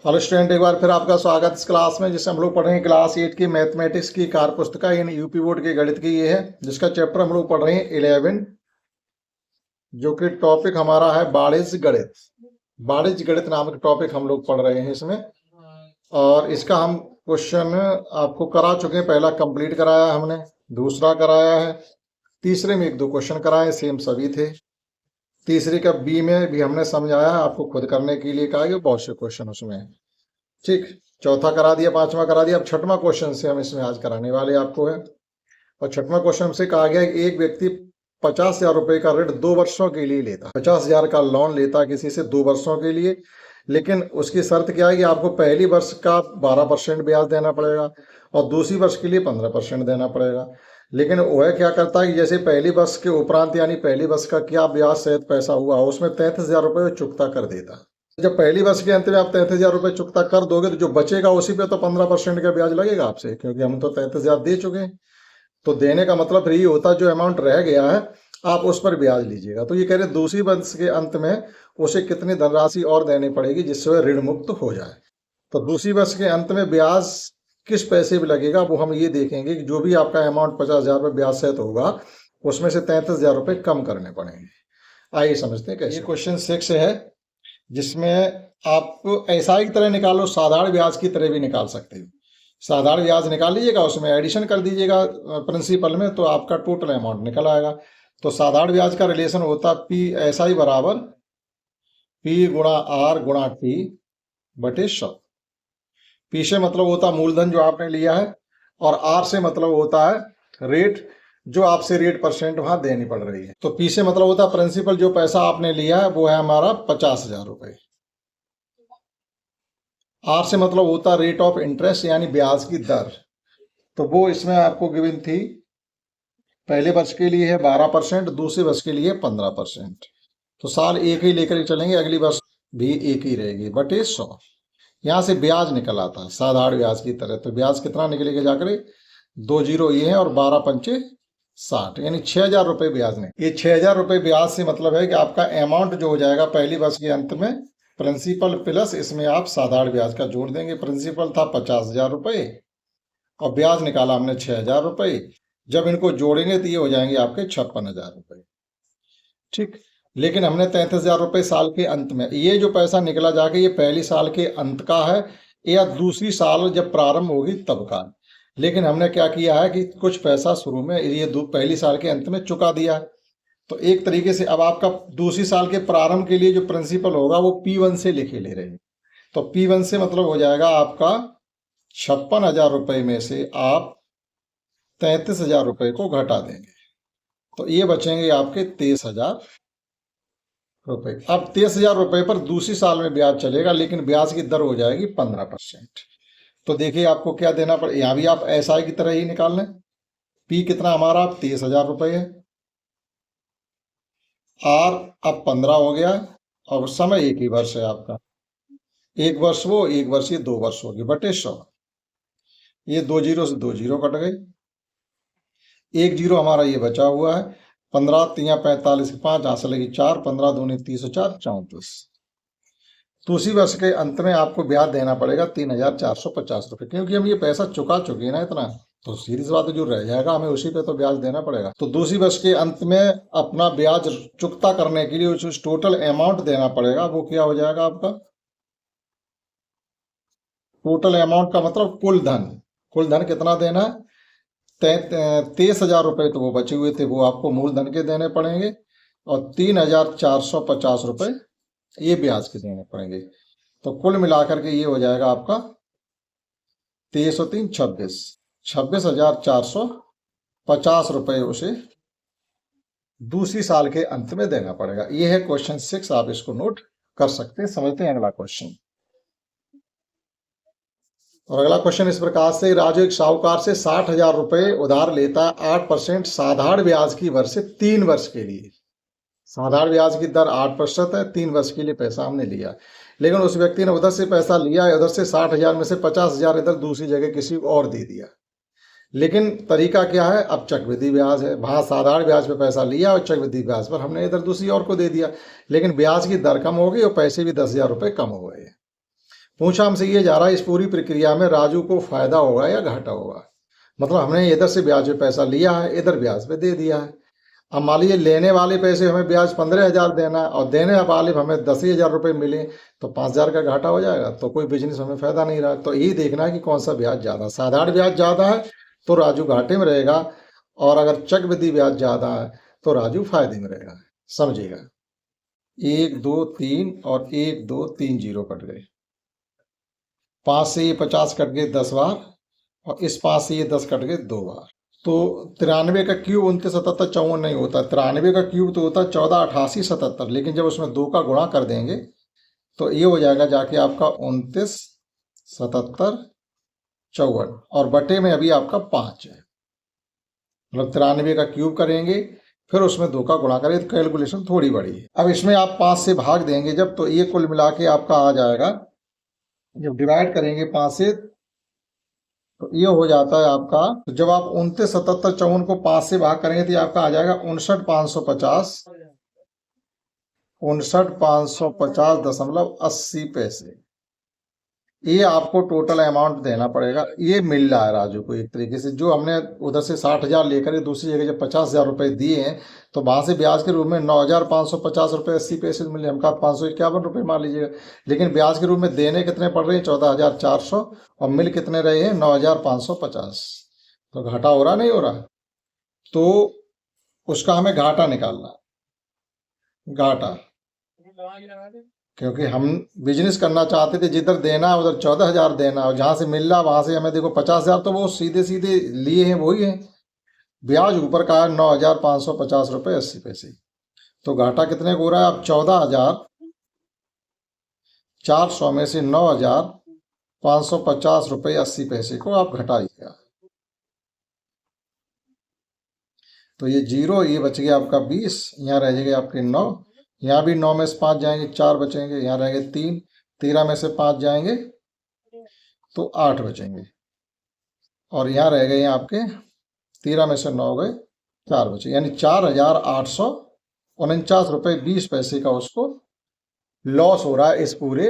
Hello student, एक बार फिर आपका स्वागत इस क्लास में जिससे हम लोग पढ़ रहे हैं क्लास 8 की मैथमेटिक्स की कार्य पुस्तिका यानी यूपी बोर्ड के गणित की। ये है जिसका चैप्टर हम लोग पढ़ रहे हैं 11, जो कि टॉपिक हमारा है वाणिज्य गणित। वाणिज्य गणित नामक टॉपिक हम लोग पढ़ रहे हैं इसमें, और इसका हम क्वेश्चन आपको करा चुके हैं। पहला कंप्लीट कराया हमने, दूसरा कराया है, तीसरे में एक दो क्वेश्चन कराए, सेम सभी थे। तीसरे का बी में भी हमने समझाया, आपको खुद करने के लिए कहा कि बहुत से क्वेश्चन उसमें है। ठीक, चौथा करा दिया, पांचवा करा दिया। अब छठवां क्वेश्चन से हम इसमें आज कराने वाले आपको है। और छठवां क्वेश्चन से कहा गया कि एक व्यक्ति 50,000 रुपए का ऋण 2 वर्षों के लिए लेता, 50,000 का लोन लेता किसी से 2 वर्षों के लिए, लेकिन उसकी शर्त क्या है कि आपको पहली वर्ष का 12% ब्याज देना पड़ेगा और दूसरी वर्ष के लिए 15% देना पड़ेगा। लेकिन वह क्या करता है कि जैसे पहली वर्ष के उपरांत यानी पहली वर्ष का क्या ब्याज सहित पैसा हुआ उसमें 33,000 रुपये चुकता कर देता। जब पहली वर्ष के अंत में आप 33,000 रुपये चुकता कर दोगे तो जो बचेगा उसी पे तो 15% का ब्याज लगेगा आपसे, क्योंकि हम तो 33,000 दे चुके हैं। तो देने का मतलब फिर ये होता जो अमाउंट रह गया है आप उस पर ब्याज लीजिएगा। तो ये कह रहे दूसरी वर्ष के अंत में उसे कितनी धनराशि और देनी पड़ेगी जिससे वह ऋण मुक्त हो जाए। तो दूसरी वर्ष के अंत में ब्याज किस पैसे भी लगेगा वो हम ये देखेंगे कि जो भी आपका अमाउंट 50,000 रुपये ब्याज सहित होगा उसमें से 33,000 रुपये कम करने पड़ेंगे। आइए समझते हैं कैसे। ये क्वेश्चन 6 है, जिसमें आप ऐसा ही तरह निकालो, साधारण ब्याज की तरह भी निकाल सकते हो। साधारण ब्याज निकाल लीजिएगा, उसमें एडिशन कर दीजिएगा प्रिंसिपल में, तो आपका टोटल अमाउंट निकल आएगा। तो साधारण ब्याज का रिलेशन होता पी ऐसा ही बराबर पी गुणा आर गुणा टी बटे 100। पी से मतलब होता मूलधन जो आपने लिया है, और आर से मतलब होता है रेट, जो आपसे रेट परसेंट वहां देनी पड़ रही है। तो पी से मतलब होता है प्रिंसिपल, जो पैसा आपने लिया है वो है हमारा 50,000 रुपए। आर से मतलब होता रेट ऑफ इंटरेस्ट यानी ब्याज की दर, तो वो इसमें आपको गिवन थी, पहले वर्ष के लिए है 12%, दूसरे वर्ष के लिए 15%। तो साल एक ही लेकर चलेंगे, अगली वर्ष भी एक ही रहेगी बटे 100। यहाँ से ब्याज निकल आता है साधारण ब्याज की तरह। तो ब्याज कितना निकलेगा जाकर, 2 जीरो ये है और 12 पंचे 60, यानी 6,000 रुपये ब्याज ने। ये 6,000 रुपये ब्याज से मतलब है कि आपका अमाउंट जो हो जाएगा पहली वर्ष के अंत में प्रिंसिपल प्लस इसमें आप साधारण ब्याज का जोड़ देंगे। प्रिंसिपल था 50,000 रुपये और ब्याज निकाला हमने 6,000 रुपये। जब इनको जोड़ेंगे तो ये हो जाएंगे आपके 56,000 रुपये। ठीक, लेकिन हमने 33,000 रुपये साल के अंत में, ये जो पैसा निकला जाके ये पहली साल के अंत का है या दूसरी साल जब प्रारंभ होगी तब का। लेकिन हमने क्या किया है कि कुछ पैसा शुरू में ये पहली साल के अंत में चुका दिया है। तो एक तरीके से अब आपका दूसरी साल के प्रारंभ के लिए जो प्रिंसिपल होगा वो P1 से लिखे ले रहे हैं। तो P1 से मतलब हो जाएगा आपका 56,000 रुपये में से आप 33,000 रुपये को घटा देंगे, तो ये बचेंगे आपके 23,000 रुपये। अब 23,000 रुपये पर दूसरी साल में ब्याज चलेगा, लेकिन ब्याज की दर हो जाएगी 15%। तो देखिए आपको क्या देना पड़े, यहाँ भी आप SI की तरह ही निकाल लें। P कितना हमारा 23,000 रुपये है, R अब 15 हो गया और समय एक ही वर्ष है आपका, एक वर्ष वो, एक वर्ष ये, 2 वर्ष होगी बटे 100। ये 2 जीरो से 2 जीरो कट गई, एक जीरो हमारा ये बचा हुआ है। 15 तिया 45, 5 यहाँ से लगी 4, 15 दूनी 30 और 4 34। दूसरी वर्ष के अंत में आपको ब्याज देना पड़ेगा 3,450 रुपये, क्योंकि हम ये पैसा चुका चुके हैं ना इतना, तो सीधी सी बात जो रह जाएगा हमें उसी पे तो ब्याज देना पड़ेगा। तो दूसरी वर्ष के अंत में अपना ब्याज चुकता करने के लिए उस टोटल अमाउंट देना पड़ेगा, वो क्या हो जाएगा आपका टोटल अमाउंट का मतलब कुल धन। कुल धन कितना देना है, 23,000 रुपये तो वो बचे हुए थे, वो आपको मूलधन के देने पड़ेंगे और 3,450 रुपये ये ब्याज के देने पड़ेंगे। तो कुल मिलाकर के ये हो जाएगा आपका 23 26, 26,450 रुपये उसे दूसरी साल के अंत में देना पड़ेगा। ये है क्वेश्चन 6, आप इसको नोट कर सकते हैं। समझते हैं अगला क्वेश्चन। और अगला क्वेश्चन इस प्रकार से, राजू एक साहूकार से 60,000 रुपये उधार लेता है 8% साधारण ब्याज की दर से 3 वर्ष के लिए। साधारण ब्याज की दर 8% है, 3 वर्ष के लिए पैसा हमने लिया, लेकिन उस व्यक्ति ने उधर से पैसा लिया, उधर से 60,000 में से 50,000 इधर दूसरी जगह किसी और दे दिया। लेकिन तरीका क्या है, अब चक्रवृद्धि ब्याज है, वहां साधारण ब्याज पे पैसा लिया और चक्रवृद्धि ब्याज पर हमने इधर दूसरी और को दे दिया, लेकिन ब्याज की दर कम हो गई और पैसे भी 10,000 रुपये कम हो गए। पूछा हमसे ये जा रहा है इस पूरी प्रक्रिया में राजू को फायदा होगा या घाटा होगा। मतलब हमने इधर से ब्याज पे पैसा लिया है, इधर ब्याज पे दे दिया है। अब मान लीजिए लेने वाले पैसे हमें ब्याज 15,000 देना है और देने वाले हमें 10,000 रुपये मिले तो 5,000 का घाटा हो जाएगा, तो कोई बिजनेस हमें फायदा नहीं रहा। तो यही देखना है कि कौन सा ब्याज ज़्यादा। साधारण ब्याज ज़्यादा है तो राजू घाटे में रहेगा, और अगर चक्रवृद्धि ब्याज ज़्यादा है तो राजू फायदे में रहेगा। समझिएगा, 1 2 3 और 1 2 3 जीरो कट गए। 5 से ये 50 कट गए 10 बार, और इस 5 से ये 10 कट गए 2 बार। तो 93 का क्यूब 29 77 54 नहीं होता। 93 का क्यूब तो होता है 14 88 77, लेकिन जब उसमें 2 का गुणा कर देंगे तो ये हो जाएगा जाके आपका 29 77 54, और बटे में अभी आपका 5 है। मतलब 93 का क्यूब करेंगे फिर उसमें 2 का गुणा करें, तो कैलकुलेशन थोड़ी बड़ी है। अब इसमें आप 5 से भाग देंगे जब, तो ये कुल मिला के आपका आ जाएगा, जब डिवाइड करेंगे 5 से तो ये हो जाता है आपका, तो जब आप 29 77 54 को 5 से भाग करेंगे तो ये आपका आ जाएगा 59,550, 59,550.80 पैसे। ये आपको टोटल अमाउंट देना पड़ेगा। ये मिल रहा है राजू को एक तरीके से, जो हमने उधर से 60,000 लेकर दूसरी जगह जब 50,000 रुपये दिए हैं तो वहां से ब्याज के रूप में 9,550 रुपये 80 पैसे मिले, हमका 551 रुपये मान लीजिएगा। लेकिन ब्याज के रूप में देने कितने पड़ रहे हैं? 14,400, और मिल कितने रहे हैं? 9,550। तो घाटा हो रहा नहीं हो रहा? तो उसका हमें घाटा निकालना, घाटा, क्योंकि हम बिजनेस करना चाहते थे, जिधर देना उधर 14,000 देना, और जहां से मिल रहा वहां से हमें देखो 50,000, तो वो सीधे सीधे लिए हैं वही है। ब्याज ऊपर का है 9,550 रुपये 80 पैसे। तो घाटा कितने को हो रहा है? अब 14,400 में से 9,550 रुपये 80 पैसे को आप घटाइएगा, तो ये जीरो, ये बच गया आपका 20, यहाँ रह जाएगा आपके 9, यहाँ भी 9 में से 5 जाएंगे 4 बचेंगे, यहाँ रहेंगे 3, 13 में से 5 जाएंगे तो 8 बचेंगे, और यहाँ रह गए आपके 13 में से 9 गए 4 बचे, यानी 4,849 रुपये 20 पैसे का उसको लॉस हो रहा है इस पूरे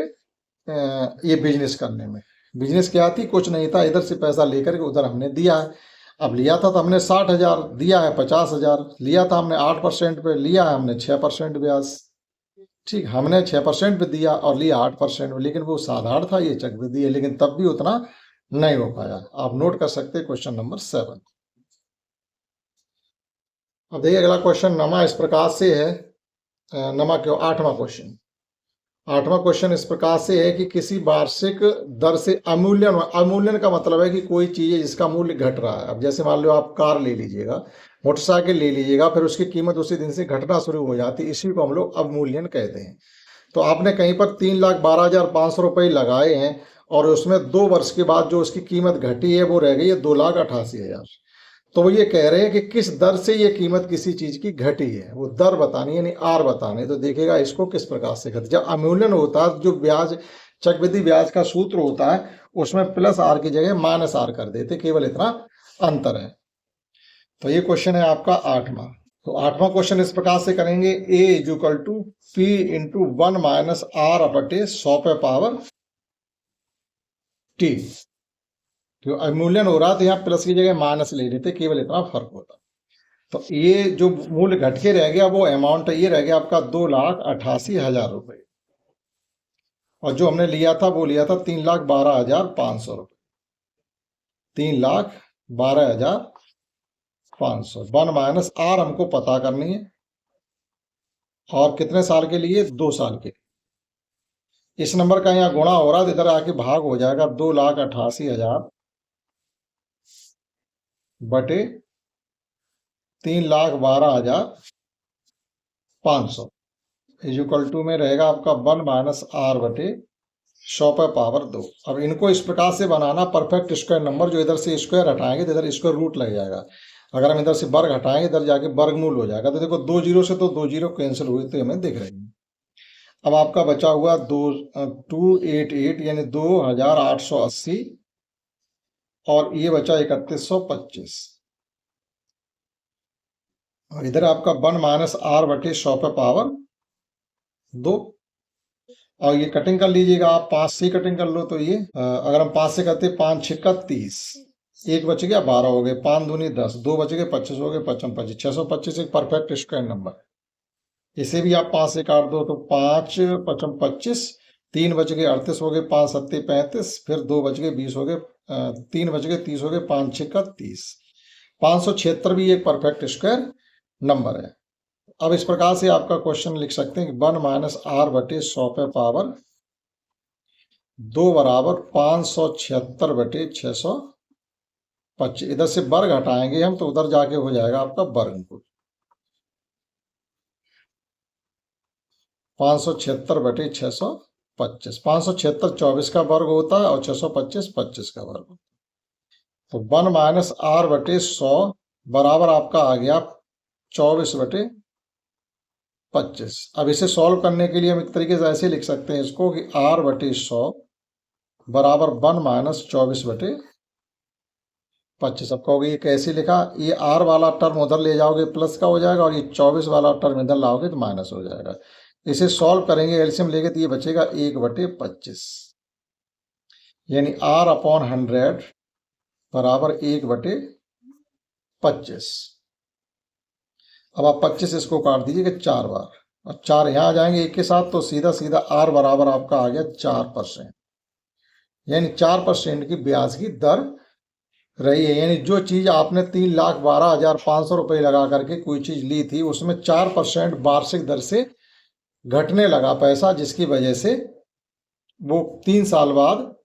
ये बिजनेस करने में। बिजनेस क्या थी? कुछ नहीं था, इधर से पैसा लेकर के उधर हमने दिया है। अब लिया था तो हमने 60,000, दिया है 50,000, लिया था हमने 8% पे, लिया है हमने 6% ब्याज। ठीक, हमने 6% पे दिया और लिया 8% में, लेकिन वो साधारण था, ये चक्रवृद्धि है, लेकिन तब भी उतना नहीं हो पाया। आप नोट कर सकते हैं क्वेश्चन नंबर 7। अब देखिए अगला क्वेश्चन नमा इस प्रकार से है, नमा क्यों 8वां क्वेश्चन। 8वां क्वेश्चन इस प्रकार से है कि किसी वार्षिक दर से अमूल्यन, अमूल्यन का मतलब है कि कोई चीज है जिसका मूल्य घट रहा है। अब जैसे मान लो आप कार ले लीजिएगा, मोटरसाइकिल ले लीजिएगा, फिर उसकी कीमत उसी दिन से घटना शुरू हो जाती है, इसी को हम लोग अवमूल्यन कहते हैं। तो आपने कहीं पर 3,12,500 रुपये लगाए हैं, और उसमें 2 वर्ष के बाद जो उसकी कीमत घटी है वो रह गई है 2,88,000। तो वो ये कह रहे हैं कि किस दर से ये कीमत किसी चीज की घटी है, वो दर बतानी, यानी आर बतानी। तो देखिएगा इसको किस प्रकार से घटी। जब अमूल्यन होता है, जो ब्याज चक्रवृद्धि ब्याज का सूत्र होता है उसमें प्लस आर की जगह माइनस आर कर देते, केवल इतना अंतर है। तो ये क्वेश्चन है आपका 8वां। तो 8वां क्वेश्चन इस प्रकार से करेंगे, a equal to P into 1 minus R upon 100 पे पावर टी। तो अवमूल्यन हो रहा तो यहाँ प्लस की जगह माइनस ले लेते, केवल इतना फर्क होता। तो ये जो मूल्य घट के रह गया वो अमाउंट ये रह गया आपका 2,88,000 रुपये, और जो हमने लिया था वो लिया था 3,12,500 रुपये, 3,12,500। 1 माइनस आर हमको पता करनी है, और कितने साल के लिए? 2 साल के। इस नंबर का यहाँ गुणा हो रहा है, इधर आके भाग हो जाएगा 2,88,000 बटे 3,12,500 इक्वल टू में रहेगा आपका 1 माइनस आर बटे 100 पे पावर 2। अब इनको इस प्रकार से बनाना परफेक्ट स्क्वायर नंबर, जो इधर से स्क्वायर हटाएंगे तो इधर स्क्वायर रूट लग जाएगा, अगर हम इधर से वर्ग हटाएंगे इधर जाके वर्गमूल हो जाएगा। तो देखो 2 जीरो से तो 2 जीरो कैंसिल हुए तो हमें दिख रहे हैं। अब आपका बचा हुआ 288 यानी 2,880, और ये बचा 3,125, और इधर आपका 1 माइनस आर बटे 100 पे पावर 2। और ये कटिंग कर लीजिएगा आप, 5 से कटिंग कर लो तो ये अगर हम 5 से करते 5 छिक्का 30, 1 बच गया 12 हो गए, 5 दूनी 10, 2 बच गए 25 हो गए, 55 25, 625 एक परफेक्ट स्क्वायर नंबर। इसे भी आप 5 से काट दो तो 5 55 25, 3 बच गए 38 हो गए, 5 सत्ते 35, फिर 2 बच गए 20 हो गए, 3 बच गए 30 हो गए, 5 छिक्का 30। 576 भी एक परफेक्ट स्क्वायर नंबर है। अब इस प्रकार से आपका क्वेश्चन लिख सकते हैं कि 1 माइनस आर बटे 100 पे पावर 2 बराबर 576 बटे 625। इधर से वर्ग हटाएंगे हम तो उधर जाके हो जाएगा आपका वर्गमूल। 576 बटे 625, 576 24 का वर्ग होता है और 625 25 का वर्ग होता है। तो 1 माइनस आर बटे 100 बराबर आपका आ गया 24 बटे 25। अब इसे सॉल्व करने के लिए हम एक तरीके से ऐसे लिख सकते हैं इसको कि r बटे 100 बराबर 1 माइनस 24 बटे 25। अब कहोगे ये कैसे लिखा, ये r वाला टर्म उधर ले जाओगे प्लस का हो जाएगा और ये 24 वाला टर्म इधर लाओगे तो माइनस हो जाएगा। इसे सॉल्व करेंगे एलसीएम लेके तो ये बचेगा 1 बटे 25, यानी r अपॉन 100 बराबर 1 बटे 25। अब आप 25 इसको काट दीजिएगा 4 बार और 4 यहाँ आ जाएंगे एक के साथ, तो सीधा सीधा r बराबर आपका आ गया 4%, यानी 4% की ब्याज की दर रही है। यानी जो चीज आपने 3,12,500 रुपये लगा करके कोई चीज ली थी उसमें 4% वार्षिक दर से घटने लगा पैसा, जिसकी वजह से वो 3 साल बाद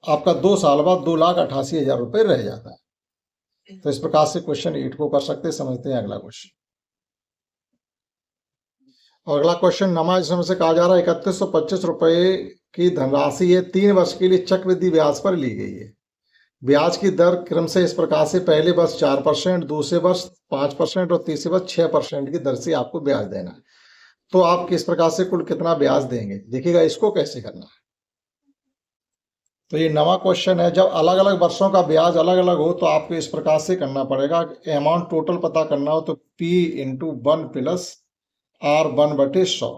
आपका 2 साल बाद 2,88,000 रुपये रह जाता है। तो इस प्रकार से क्वेश्चन 8 को कर सकते हैं। समझते हैं अगला क्वेश्चन। और अगला क्वेश्चन नमा जिसमें से कहा जा रहा है 3125 रुपये की धनराशि है 3 वर्ष के लिए चक्रवृद्धि ब्याज पर ली गई है। ब्याज की दर क्रम से इस प्रकार से, पहले वर्ष 4%, दूसरे वर्ष 5% और तीसरे वर्ष 6% की दर से आपको ब्याज देना है। तो आप किस प्रकार से कुल कितना ब्याज देंगे, देखिएगा इसको कैसे करना है। तो ये नवा क्वेश्चन है। जब अलग अलग वर्षों का ब्याज अलग अलग हो तो आपको इस प्रकार से करना पड़ेगा। अमाउंट टोटल पता करना हो तो P इंटू 1 प्लस R1 बटे 100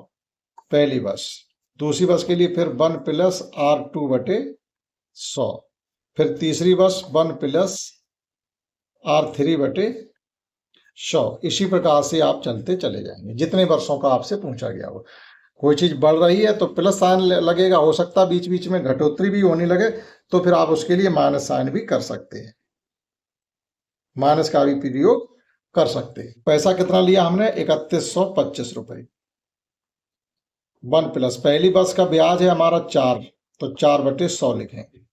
पहली वर्ष, दूसरी वर्ष के लिए फिर 1 प्लस R2 बटे 100, फिर तीसरी वर्ष 1 प्लस R3 बटे 100। इसी प्रकार से आप चलते चले जाएंगे जितने वर्षों का आपसे पूछा गया हो। कोई चीज बढ़ रही है तो प्लस साइन लगेगा, हो सकता है बीच बीच में घटोतरी भी होने लगे तो फिर आप उसके लिए माइनस साइन भी कर सकते हैं, माइनस का भी प्रयोग कर सकते हैं। पैसा कितना लिया हमने, 3125 रुपये। 1 प्लस पहली वर्ष का ब्याज है हमारा 4, तो 4 बटे 100 लिखेंगे,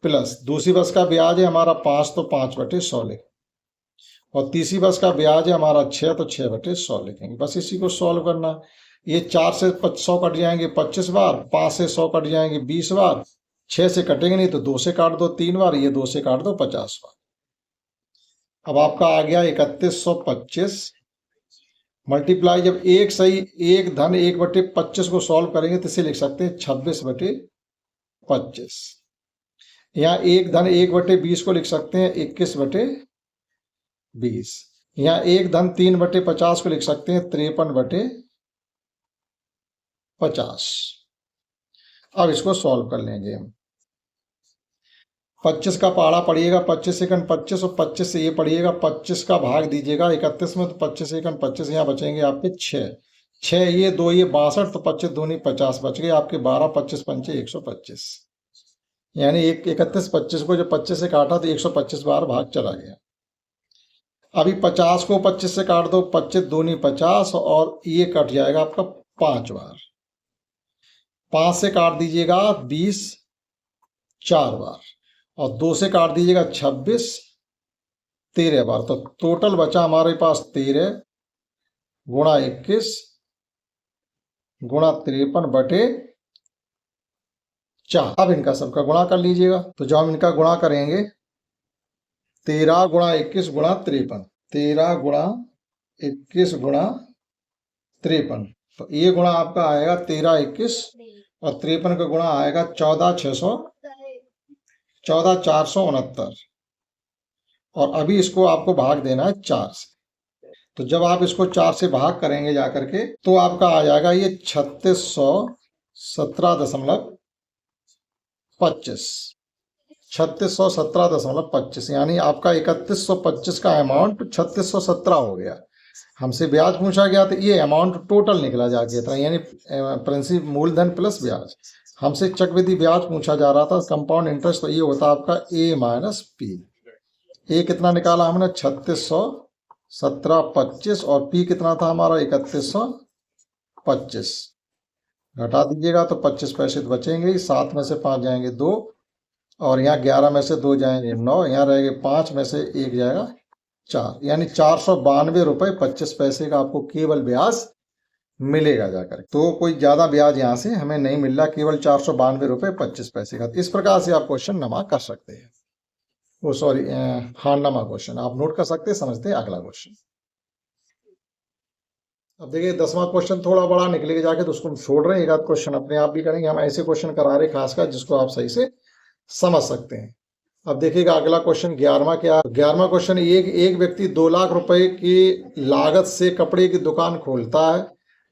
प्लस दूसरी वर्ष का ब्याज है हमारा 5, तो 5 बटे 100 लिखेंगे, और तीसरी वर्ष का ब्याज है हमारा 6, तो 6 बटे 100 लिखेंगे। बस इसी को सॉल्व करना। ये 4 से 100 कट जाएंगे 25 बार, 5 से 100 कट जाएंगे 20 बार, 6 से कटेंगे नहीं तो 2 से काट दो 3 बार, ये 2 से काट दो 50 बार। अब आपका आ गया 3125 मल्टीप्लाई, जब एक सही एक धन 1 बटे 25 को सॉल्व करेंगे तो इसे लिख सकते हैं 26 बटे 25। यहाँ एक धन 1 बटे 20 को लिख सकते हैं 21 बटे 20। यहाँ एक धन 3 बटे 50 को लिख सकते हैं 53 बटे 50। अब इसको सॉल्व कर लेंगे हम। 25 का पहाड़ा पड़िएगा 25 सेकंड 25 और 25 से ये पड़िएगा 25 का भाग दीजिएगा 31 में, तो 25 सेकंड 25 यहाँ बचेंगे आपके 6 ये 2 ये 62, तो 25 दूनी 50 बच गए आपके 12, 25 पंचे 125, यानी 3125 को जो 25 से काटा तो 125 बार भाग चला गया। अभी 50 को 25 से काट दो, 25 दूनी 50 और ये कट जाएगा आपका 5 बार। 5 से काट दीजिएगा 20 4 बार, और 2 से काट दीजिएगा 26 13 बार, तो टोटल बचा हमारे पास 13 गुणा 21 गुणा 53 बटे 4। अब इनका सबका गुणा कर लीजिएगा। तो जब हम इनका गुणा करेंगे 13 गुणा 21 गुणा 53, 13 गुणा 21 गुणा 53, तो ये गुणा आपका आएगा 13 21 और 53 का गुणा आएगा 14,469, और अभी इसको आपको भाग देना है 4 से। तो जब आप इसको 4 से भाग करेंगे जा करके तो आपका आ जाएगा ये 3617.25 3617.25 यानी आपका 3125 का अमाउंट 3617 हो गया। हमसे ब्याज पूछा गया तो ये अमाउंट टोटल निकला जाके था, यानी प्रिंसिपल मूलधन प्लस ब्याज। हमसे चक्रवृद्धि ब्याज पूछा जा रहा था, कंपाउंड इंटरेस्ट, तो ये होता आपका ए माइनस पी। ए कितना निकाला हमने 3617.25 और पी कितना था हमारा 3125। घटा दीजिएगा तो 25 पैसे तो बचेंगे, 7 में से 5 जाएंगे 2 और यहाँ 11 में से 2 जाएंगे 9, यहाँ रहेंगे 5 में से 1 जाएगा 4, यानी 492 रुपये 25 पैसे का आपको केवल ब्याज मिलेगा जाकर। तो कोई ज्यादा ब्याज यहाँ से हमें नहीं मिल रहा, केवल 492 रुपये 25 पैसे का। इस प्रकार से आप क्वेश्चन नमा कर सकते हैं, वो सॉरी हारनामा क्वेश्चन आप नोट कर सकते हैं। समझते हैं अगला क्वेश्चन। अब देखिए 10वां क्वेश्चन थोड़ा बड़ा निकलेगा जाके, तो उसको हम छोड़ रहे हैं, एक आध क्वेश्चन अपने आप भी करेंगे। हम ऐसे क्वेश्चन करा रहे खासकर जिसको आप सही से समझ सकते हैं। अब देखिएगा अगला क्वेश्चन 11वां क्या है। 11वां क्वेश्चन, एक व्यक्ति 2 लाख रुपए की लागत से कपड़े की दुकान खोलता है।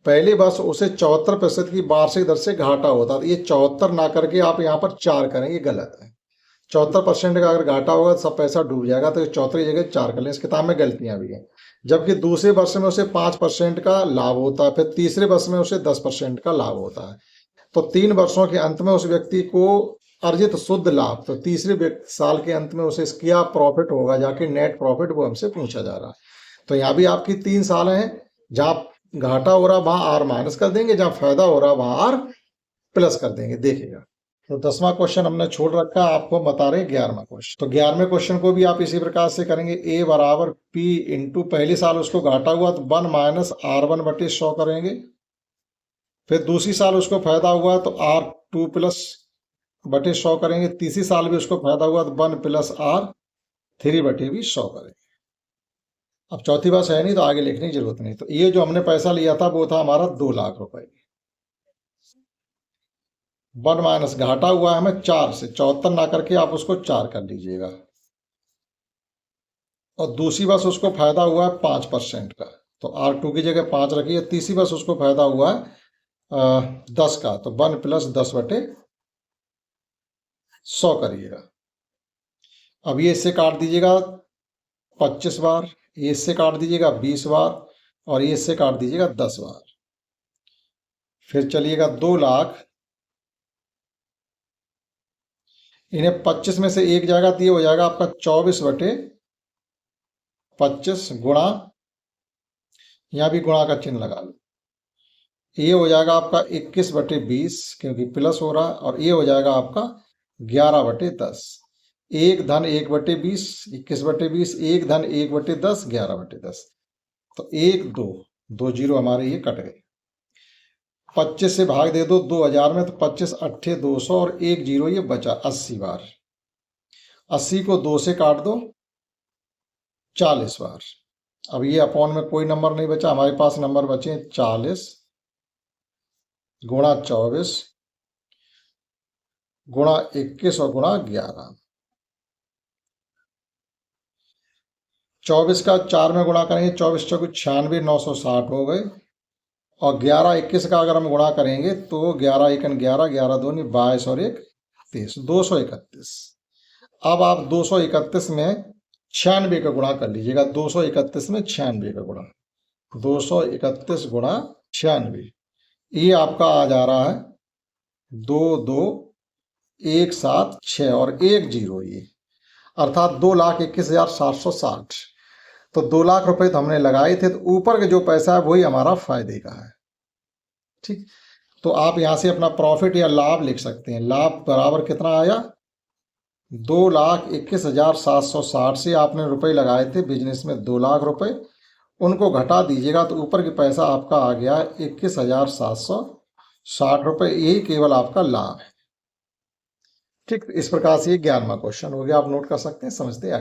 पहले वर्ष उसे 74% की वार्षिक दर से घाटा होता है। ये 74 ना करके आप यहाँ पर 4 करेंगे, गलत है। 74% का अगर घाटा होगा तो सब पैसा डूब जाएगा, तो 74 की जगह 4 कर लें। इस किताब में गलतियां भी हैं। जबकि दूसरे वर्ष में उसे 5% का लाभ होता है, फिर तीसरे वर्ष में उसे 10% का लाभ होता है। तो 3 वर्षों के अंत में उस व्यक्ति को अर्जित शुद्ध लाभ, तो तीसरे साल के अंत में उसे क्या प्रॉफिट होगा जाके नेट प्रॉफिट, वो हमसे पूछा जा रहा है। तो यहाँ भी आपकी 3 साल हैं, जहाँ घाटा हो रहा वहां आर माइनस कर देंगे, जहां फायदा हो रहा वहां आर प्लस कर देंगे। देखिएगा तो 10वां क्वेश्चन हमने छोड़ रखा, आपको बता रहे 11वां क्वेश्चन। तो 11वें क्वेश्चन को भी आप इसी प्रकार से करेंगे। ए बराबर पी इंटू, पहले साल उसको घाटा हुआ तो 1 माइनस R1 बटे 100 करेंगे। फिर दूसरी साल उसको फायदा हुआ तो R2 प्लस बटे 100 करेंगे। तीसरी साल भी उसको फायदा हुआ तो 1 प्लस R3 बटे भी 100 करेंगे। अब चौथी बात है नहीं तो आगे लिखने की जरूरत नहीं। तो ये जो हमने पैसा लिया था वो था हमारा 2 लाख रुपए। 1 माइनस घाटा हुआ है हमें 4 से, 74 ना करके आप उसको 4 कर लीजिएगा। और दूसरी बस उसको फायदा हुआ है 5% का, तो R2 की जगह 5 रखिए। तीसरी बस उसको फायदा हुआ है 10 का, तो 1 प्लस 10 बटे 100 करिएगा। अब ये इससे काट दीजिएगा 25 बार, ये इससे काट दीजिएगा 20 बार और ये इससे काट दीजिएगा 10 बार। फिर चलिएगा 2 लाख, इन्हें 25 में से 1 जाएगा तो ये हो जाएगा आपका 24 बटे 25 गुणा, यहां भी गुणा का चिन्ह लगा लो। ये हो जाएगा आपका 21 बटे 20 क्योंकि प्लस हो रहा है, और ये हो जाएगा आपका 11 बटे 10। 1 धन 1 बटे 20, 21 बटे 20, 1 धन 1 बटे 10, 11 बटे 10। तो 1 2 जीरो हमारे ये कट गए। 25 से भाग दे दो 2000 में, तो 25 अट्ठे 200 और 1 जीरो ये बचा 80 बार। 80 को 2 से काट दो 40 बार। अब ये अपॉन में कोई नंबर नहीं बचा, हमारे पास नंबर बचे 40 गुणा 24 गुणा 21 और गुणा 11। 24 का 4 में गुणा करेंगे, 24 चौक 96, 960 हो गए। और 11 21 का अगर हम गुणा करेंगे तो 11 एकन 11, 11 दूनी 22 और 1 30, 231। अब आप 231 में 96 का गुणा कर लीजिएगा। 231 में 96 का गुणा, 231 गुणा 96, ये आपका आ जा रहा है 2 2 1 7 6 और 1 जीरो, ये अर्थात 2,21,760। तो 2 लाख रुपए तो हमने लगाए थे, तो ऊपर का जो पैसा है वही हमारा फायदे का है। ठीक, तो आप यहां से अपना प्रॉफिट या लाभ लिख सकते हैं। लाभ बराबर कितना आया 2,21,760 से आपने रुपए लगाए थे बिजनेस में 2 लाख रुपए, उनको घटा दीजिएगा तो ऊपर की पैसा आपका आ गया 21,760 रुपए। यही केवल आपका लाभ है। ठीक, इस प्रकार से ये 11वां क्वेश्चन हो गया, आप नोट कर सकते हैं। समझते हैं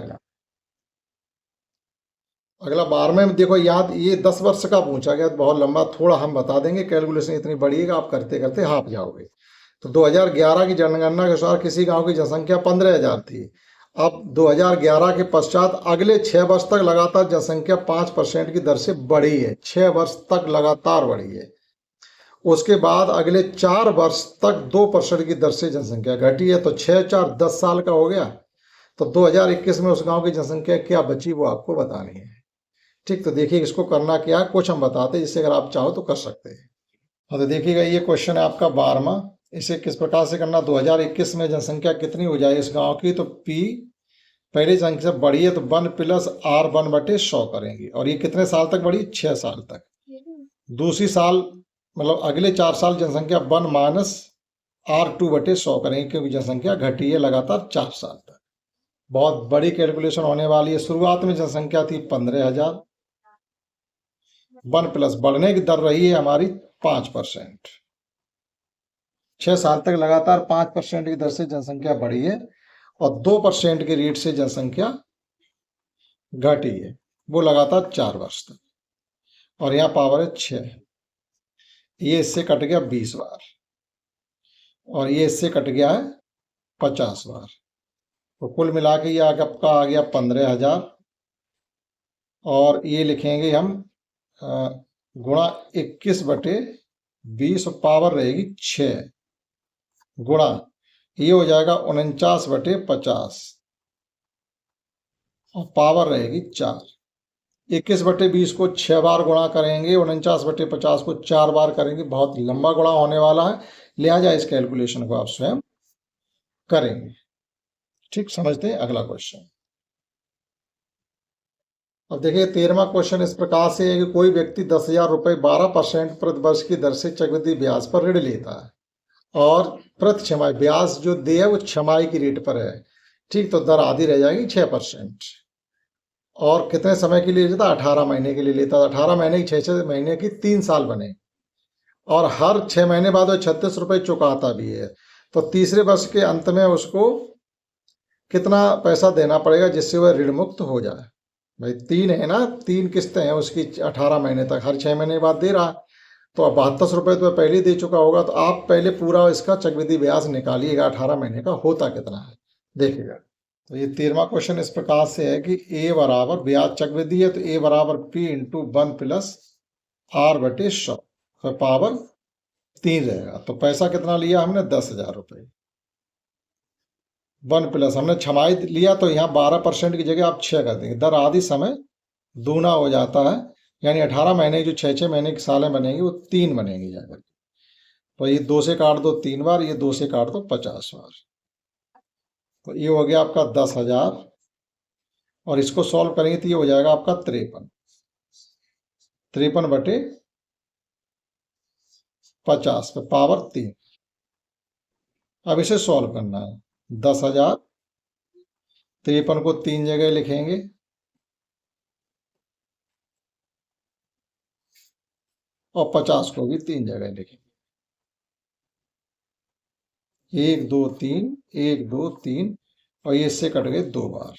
अगला 12वें में देखो याद, ये 10 वर्ष का पूछा गया, बहुत लंबा, थोड़ा हम बता देंगे, कैलकुलेशन इतनी बड़ी है आप करते करते हाफ जाओगे। तो 2011 की जनगणना के अनुसार किसी गांव की जनसंख्या 15,000 थी। अब 2011 के पश्चात अगले 6 वर्ष तक लगातार जनसंख्या 5% की दर से बढ़ी है। 6 वर्ष तक लगातार बढ़ी है। उसके बाद अगले 4 वर्ष तक 2% की दर से जनसंख्या घटी है। तो 6 4 10 साल का हो गया। तो 2021 में उस गांव की जनसंख्या क्या बची वो आपको बतानी है। ठीक, तो देखिए इसको करना क्या है, कुछ हम बताते हैं जिससे अगर आप चाहो तो कर सकते हैं। हाँ, तो देखिएगा ये क्वेश्चन है आपका 12वां। इसे किस प्रकार से करना, 2021 में जनसंख्या कितनी हो जाए इस गांव की, तो P पहली संख्या बढ़ी है तो 1 प्लस R1/100 करेंगे। और ये कितने साल तक बढ़ी, 6 साल तक। दूसरी साल मतलब अगले 4 साल जनसंख्या 1 माइनस R2/100 करेंगे, क्योंकि जनसंख्या घटी है लगातार 4 साल तक। बहुत बड़ी कैलकुलेशन होने वाली है। शुरुआत में जनसंख्या थी 15,000। 1 प्लस बढ़ने की दर रही है हमारी 5%। 6 साल तक लगातार 5% की दर से जनसंख्या बढ़ी है और 2% के रेट से जनसंख्या घटी है, वो लगातार 4 वर्ष तक। और यहाँ पावर है 6। ये इससे कट गया 20 बार और ये इससे कट गया है 50 बार। तो कुल मिला के ये आपका आ गया 15,000। और ये लिखेंगे हम गुणा 21/20 और पावर रहेगी 6 गुणा ये हो जाएगा 49/50 और पावर रहेगी 4। 21/20 को 6 बार गुणा करेंगे, 49/50 को 4 बार करेंगे। बहुत लंबा गुणा होने वाला है, लिहाजा इस कैलकुलेशन को आप स्वयं करेंगे। ठीक, समझते हैं अगला क्वेश्चन। अब देखिए 13वां क्वेश्चन इस प्रकार से है कि कोई व्यक्ति 10,000 रुपये 12% प्रतिवर्ष की दर से चक्रवृद्धि ब्याज पर ऋण लेता है और प्रति छमाही ब्याज जो दे है वो छमाही की रेट पर है। ठीक, तो दर आधी रह जाएगी 6%। और कितने समय के लिए लेता, 18 महीने के लिए लेता। 18 महीने की 6 महीने की 3 साल बने और हर 6 महीने बाद वो 36 रुपये चुकाता भी है। तो तीसरे वर्ष के अंत में उसको कितना पैसा देना पड़ेगा जिससे वह ऋण मुक्त हो जाए। भाई 3 है ना, 3 किस्तें हैं उसकी 18 महीने तक, हर 6 महीने बाद दे रहा। तो अब 72 रुपये तो पहले दे चुका होगा। तो आप पहले पूरा इसका चक्रवृद्धि ब्याज निकालिएगा 18 महीने का होता कितना है देखिएगा। तो ये 13वां क्वेश्चन इस प्रकार से है कि A बराबर ब्याज चक्रवृद्धि है तो A बराबर P इंटू 1 प्लस R/100 तो पावर 3 रहेगा। तो पैसा कितना लिया हमने, 10,000 रुपये। 1 प्लस हमने छमाही लिया तो यहाँ 12% की जगह आप 6 कर देंगे। दर आधी समय दूना हो जाता है, यानी 18 महीने जो 6 महीने की सालें बनेंगी वो 3 बनेंगी जाकर। तो ये 2 से काट दो 3 बार, ये 2 से काट दो 50 बार। तो ये हो गया आपका 10,000 और इसको सॉल्व करेंगे तो ये हो जाएगा आपका 53/50 पे पावर 3। अब इसे सॉल्व करना है। 10,000 53 को 3 जगह लिखेंगे और 50 को भी 3 जगह लिखेंगे। 1 2 3 1 2 3 और ये इससे कट गए 2 बार।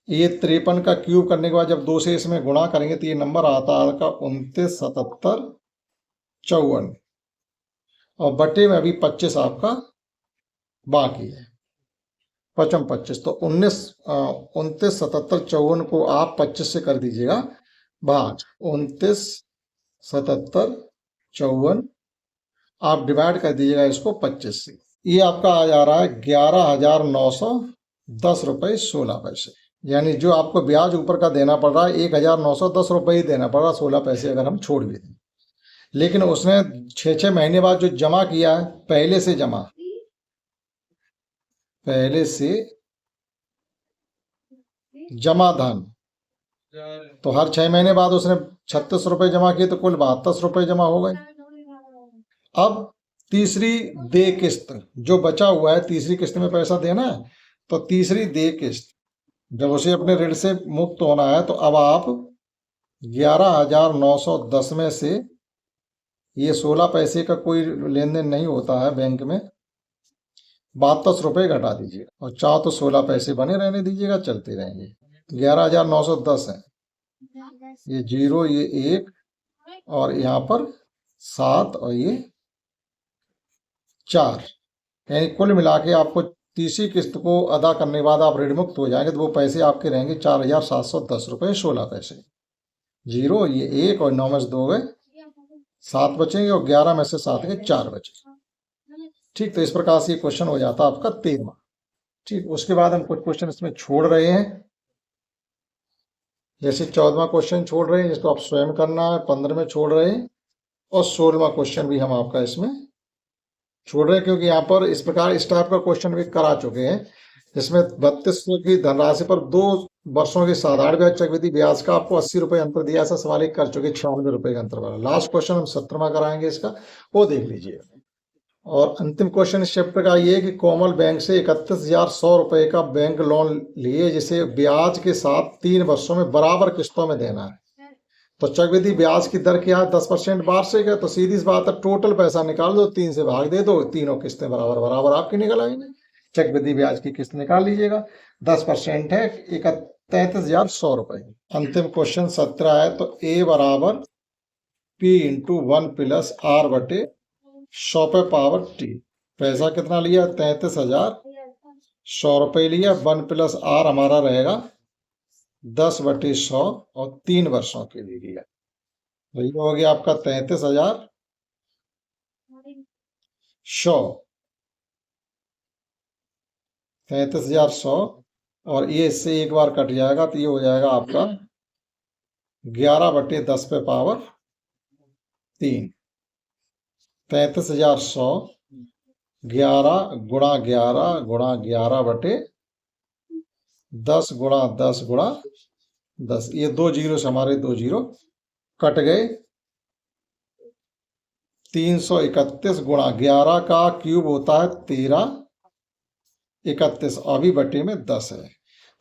ये 53 का क्यूब करने के बाद जब 2 से इसमें गुणा करेंगे तो ये नंबर आता है आपका 29 77 54 और बटे में अभी 25 आपका बाकी है। 55 25 तो 29 77 54 को आप 25 से कर दीजिएगा भाग। 29 77 54 आप डिवाइड कर दीजिएगा इसको 25 से। ये आपका आ जा रहा है 11,910 रुपये 16 पैसे। यानी जो आपको ब्याज ऊपर का देना पड़ रहा है 1,910 रुपये ही देना पड़ रहा है, 16 पैसे अगर हम छोड़ भी दें। लेकिन उसने 6 महीने बाद जो जमा किया है पहले से जमा धन, तो हर 6 महीने बाद उसने 36 रुपये जमा किए तो कुल 72 रुपये जमा हो गए। अब तीसरी दे किस्त जो बचा हुआ है, तीसरी किस्त में पैसा देना है तो तीसरी दे किस्त जब उसे अपने ऋण से मुक्त होना है तो अब आप 11,910 में से ये 16 पैसे का कोई लेन देन नहीं होता है बैंक में, 72 रुपये घटा दीजिएगा और चाहो तो 16 पैसे बने रहने दीजिएगा, चलते रहेंगे। 11,910 है, ये 0 ये 1 और यहाँ पर 7 और ये 4, यानी कुल मिला के आपको तीसरी किस्त को अदा करने के बाद आप ऋण मुक्त हो जाएंगे तो वो पैसे आपके रहेंगे 4,710 रुपये 16 पैसे। जीरो, ये 1 और 9 में से 2 गए 7 बचेंगे और 11 में से 7 गए 4 बचे। ठीक, तो इस प्रकार से ये क्वेश्चन हो जाता है आपका 13वां। ठीक, उसके बाद हम कुछ क्वेश्चन इसमें छोड़ रहे हैं, जैसे 14वां क्वेश्चन छोड़ रहे हैं जिसको आप स्वयं करना है, 15 में छोड़ रहे हैं और 16वां क्वेश्चन भी हम आपका इसमें छोड़ रहे हैं, क्योंकि यहाँ पर इस प्रकार इस टाइप का क्वेश्चन भी करा चुके हैं जिसमें 3200 की धनराशि पर 2 वर्षों की साधारण ब्याज चक्रवृद्धि ब्याज का आपको 80 रुपए अंतर दिया, ऐसा सवाल एक कर चुके 96 रुपए का अंतर वाला। लास्ट क्वेश्चन हम 17वां कराएंगे इसका, वो देख लीजिए। और अंतिम क्वेश्चन इस चैप्टर का ये है कि कोमल बैंक से 31,100 रुपए का बैंक लोन लिए जिसे ब्याज के साथ 3 वर्षों में बराबर किस्तों में देना है। तो चक्रवृद्धि ब्याज की दर क्या है? 10% वार्षिक है। तो सीधी सी बात है, टोटल पैसा निकाल दो, 3 से भाग दे दो, तीनों किस्तें बराबर बराबर आपकी निकल आएंगी। चक्रवृद्धि ब्याज की किस्त निकाल लीजिएगा, 10% है 33,100 रुपए। अंतिम क्वेश्चन 17 है, तो ए बराबर P इंटू 1 प्लस R बटे 100 पे पावर T। पैसा कितना लिया? 33,100 रुपये लिया। 1 प्लस R हमारा रहेगा 10 बटे 100 और 3 वर्षों के लिए लिया। तो ये हो गया आपका 33,100 और ये इससे एक बार कट जाएगा तो ये हो जाएगा आपका 11 बटे 10 पे पावर 3। 33,100 11 गुणा 11 गुणा 11 बटे 10 गुणा 10 गुणा 10। ये 2 जीरो से हमारे 2 जीरो कट गए। 331 गुणा 11 का क्यूब होता है 1331, अभी बटे में 10 है।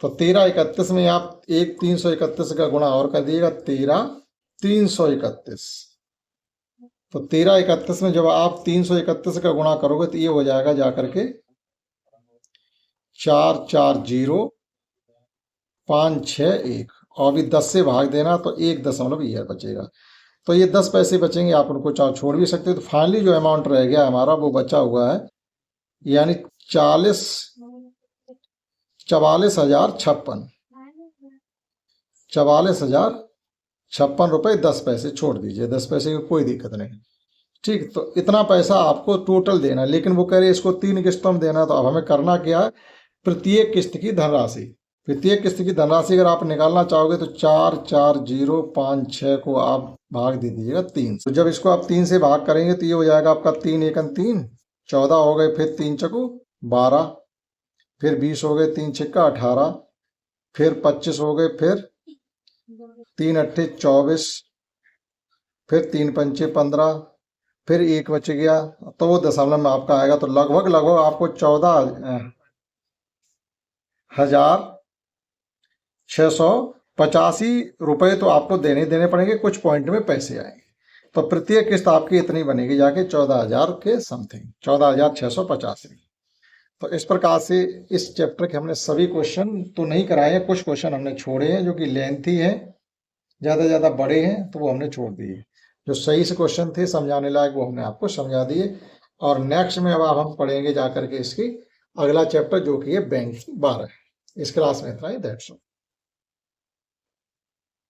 तो 1331 में आप एक 331 का गुणा और कर दिएगा, 13,331। तो 1331 में जब आप 331 का गुणा करोगे तो ये हो जाएगा जाकर के 4,4,0,5,6,1 और अभी 10 से भाग देना तो 1 ये बचेगा। तो ये 10 पैसे बचेंगे, आप उनको छोड़ भी सकते हो। तो फाइनली जो अमाउंट रह गया हमारा वो बचा हुआ है, यानी 44,056 44,056 रुपये 10 पैसे छोड़ दीजिए, 10 पैसे की कोई दिक्कत नहीं। ठीक, तो इतना पैसा आपको टोटल देना है, लेकिन वो कह रहे इसको 3 किस्तों में देना। तो अब हमें करना क्या है, प्रत्येक किस्त की धनराशि अगर आप निकालना चाहोगे तो 4,4,0,5,6 को आप भाग दे दीजिएगा 3। तो जब इसको आप 3 से भाग करेंगे तो ये हो जाएगा आपका 3 एकम 3 14 हो गए, फिर 3 चकू 12, फिर 20 हो गए, 3 छिक्का 18, फिर 25 हो गए, फिर 3 अट्ठे 24, फिर 3 पंचे 15, फिर 1 बच गया तो वो दशमलव में आपका आएगा। तो लगभग आपको 14,685 रुपये तो आपको देने पड़ेंगे, कुछ पॉइंट में पैसे आएंगे। तो प्रत्येक किस्त आपकी इतनी बनेगी जाके 14,000 के समथिंग, 14,685। तो इस प्रकार से इस चैप्टर के हमने सभी क्वेश्चन तो नहीं कराए हैं, कुछ क्वेश्चन हमने छोड़े हैं जो कि लेंथी है, ज़्यादा बड़े हैं तो वो हमने छोड़ दिए। जो सही से क्वेश्चन थे समझाने लायक वो हमने आपको समझा दिए। और नेक्स्ट में अब हम पढ़ेंगे जाकर के इसकी अगला चैप्टर जो कि है बैंक 12। इस क्लास में इतना ही, दैट्स ऑल।